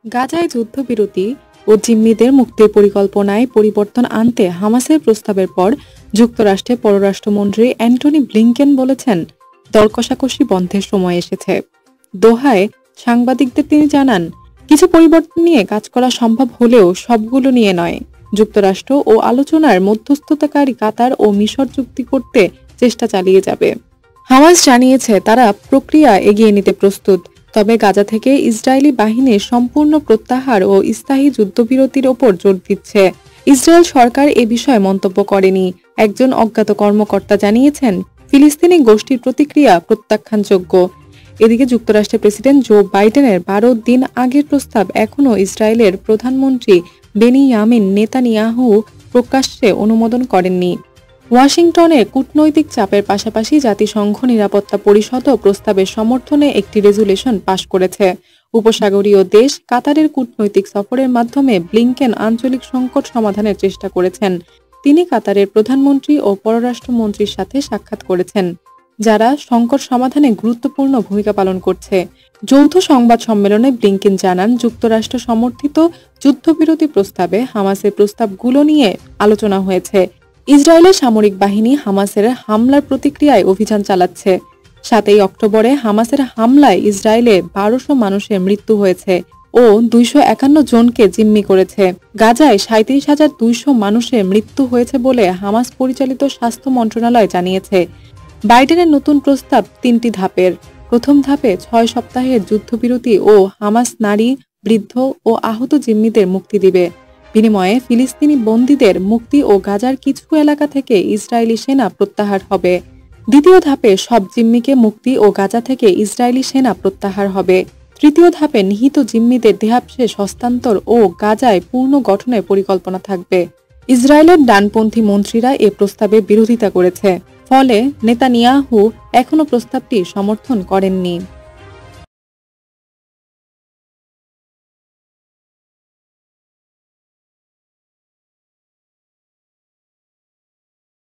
গাজায় যুদ্ধবিরতি ও জিম্মিদের মুক্তির পরিকল্পনায় পরিবর্তন আনতে হামাসের প্রস্তাবের পর যুক্তরাষ্ট্রের পররাষ্ট্রমন্ত্রী অ্যান্টনি ব্লিংকেন বলেছেন, দর কষাকষি বন্ধের সময় এসেছে। দোহায় সাংবাদিকদের তিনি জানান, কিছু পরিবর্তন নিয়ে কাজ করা সম্ভব হলেও সবগুলো নিয়ে নয়। যুক্তরাষ্ট্র ও আলোচনার মধ্যস্থতাকারী কাতার ও মিশর চুক্তি করতে চেষ্টা চালিয়ে যাবে। হামাস জানিয়েছে তারা প্রক্রিয়া এগিয়ে নিতে প্রস্তুত, তবে গাজা থেকে ইসরায়েলি বাহিনীর সম্পূর্ণ প্রত্যাহার ও স্থায়ী যুদ্ধবিরতির ওপর জোর দিচ্ছে। ইসরায়েল সরকার এ বিষয়ে মন্তব্য করেনি। একজন অজ্ঞাত কর্মকর্তা জানিয়েছেন, ফিলিস্তিনি গোষ্ঠীর প্রতিক্রিয়া প্রত্যাখ্যানযোগ্য। এদিকে যুক্তরাষ্ট্রের প্রেসিডেন্ট জো বাইডেনের 12 দিন আগের প্রস্তাব এখনও ইসরায়েলের প্রধানমন্ত্রী বেনিয়ামিন নেতানিয়াহু প্রকাশ্যে অনুমোদন করেননি। ওয়াশিংটনে কূটনৈতিক চাপের পাশাপাশি জাতিসংঘ নিরাপত্তা পরিষদও প্রস্তাবের সমর্থনে একটি রেজুলেশন পাশ করেছে। উপসাগরীয় দেশ কাতারের কূটনৈতিক সফরের মাধ্যমে ব্লিংকেন আঞ্চলিক সংকট সমাধানের চেষ্টা করেছেন। তিনি কাতারের প্রধানমন্ত্রী ও পররাষ্ট্রমন্ত্রীর সাথে সাক্ষাৎ করেছেন, যারা সংকট সমাধানে গুরুত্বপূর্ণ ভূমিকা পালন করছে। যৌথ সংবাদ সম্মেলনে ব্লিংকেন জানান, যুক্তরাষ্ট্র সমর্থিত যুদ্ধবিরতি প্রস্তাবে হামাসের প্রস্তাবগুলো নিয়ে আলোচনা হয়েছে। ইসরায়েলের সামরিক বাহিনী হামাসের হামলার প্রতিক্রিয়ায় অভিযান চালাচ্ছে। 7 অক্টোবরে হামাসের হামলায় ইসরায়েলে 1200 মানুষের মৃত্যু হয়েছে ও 251 জনকে জিম্মি করেছে। গাজায় 37,200 মানুষের মৃত্যু হয়েছে বলে হামাস পরিচালিত স্বাস্থ্য মন্ত্রণালয় জানিয়েছে। বাইডেনের নতুন প্রস্তাব 3টি ধাপের। প্রথম ধাপে 6 সপ্তাহের যুদ্ধবিরতি ও হামাস নারী, বৃদ্ধ ও আহত জিম্মিদের মুক্তি দিবে। বিনিময়ে ফিলিস্তিনি বন্দীদের মুক্তি ও গাজার কিছু এলাকা থেকে ইসরায়েলি সেনা প্রত্যাহার হবে। দ্বিতীয় ধাপে সব জিম্মিকে মুক্তি ও গাজা থেকে ইসরায়েলি সেনা প্রত্যাহার হবে। তৃতীয় ধাপে নিহত জিম্মিদের দেহাবশেষ হস্তান্তর ও গাজায় পূর্ণ গঠনের পরিকল্পনা থাকবে। ইসরায়েলের ডানপন্থী মন্ত্রীরা এ প্রস্তাবে বিরোধিতা করেছে, ফলে নেতানিয়াহু এখনো প্রস্তাবটি সমর্থন করেননি।